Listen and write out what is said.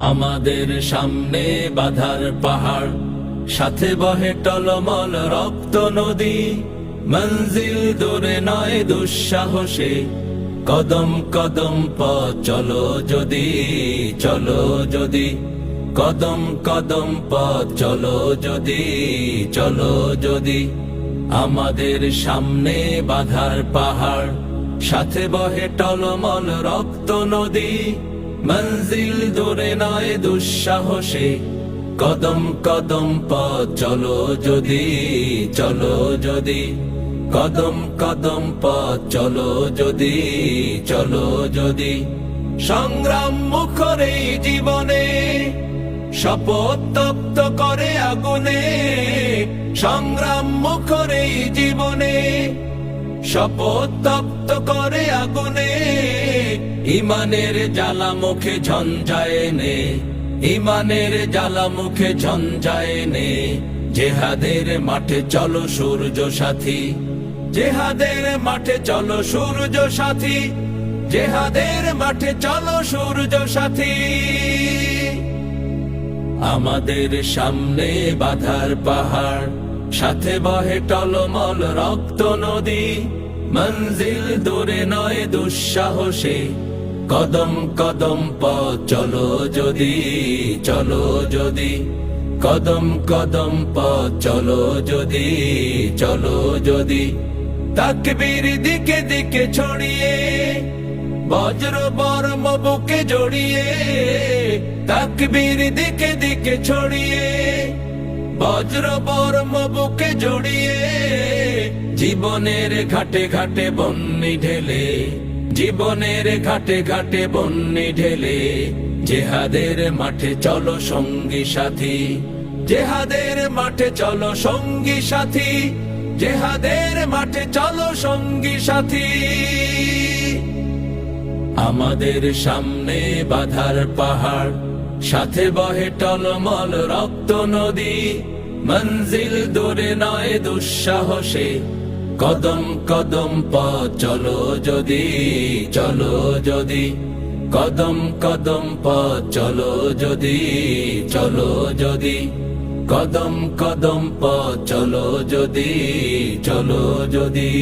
আমাদের সামনে বাধার পাহাড়, সাথে বহে টলমল রক্ত নদী। মঞ্জিল দূরে নয় দুঃসাহসে, কদম কদম পথ চলো যদি, চলো যদি। কদম কদম পথ চলো যদি, চলো যদি। আমাদের সামনে বাধার পাহাড়, সাথে বহে টলমল রক্ত নদী। মঞ্জিল দূরে নয় দুঃসাহসে, কদম কদম পথ চলো যদি, চলো যদি। কদম কদম পথ চলো যদি, চলো যদি। সংগ্রাম মুখর এই জীবনে, শপথ তপ্ত করে আগুনে। সংগ্রাম মুখর এই জীবনে, শপথ তপ্ত করে আগুনে। ইমানের জ্বালা মুখে ঝঞ্ঝায় নে, ইমানের জ্বালা মুখে ঝঞ্ঝায় নে। জেহাদের মাঠে চলো সূর্য সাথী, জেহাদের মাঠে চলো সূর্য সাথী। জেহাদের মাঠে চলো সূর্য সাথী। আমাদের সামনে বাধার পাহাড়, সাথে বহে টলমল রক্ত নদী। মঞ্জিল দূরে নয় দুঃসাহসে, কদম কদম পথ চলো যদি, চলো যদি। কদম কদম পথ চলো যদি, চলো যদি। তাকবীর দিকে দিকে ছড়িয়ে, বজ্র বর্ম বুকে জড়িয়ে। তাকবীর দিকে দিকে ছড়িয়ে, বজ্র বর্ম বুকে জড়িয়ে। জীবনের ঘাটে ঘাটে বন্যি ঢেলে, জীবনের ঘাটে ঘাটে বন্যি ঢেলে। জেহাদের মাঠে চলো সঙ্গী সাথী, জেহাদের মাঠে চলো সঙ্গী সাথী। জেহাদের মাঠে চলো সঙ্গী সাথী। আমাদের সামনে বাধার পাহাড়, সাথে বহে টলমল রক্ত নদী। মঞ্জিল দূরে নয় দুঃসাহসে, কদম কদম পথ চলো যদি, চলো যদি। কদম কদম পথ চলো যদি, চলো যদি। কদম কদম পথ চলো যদি, চলো যদি।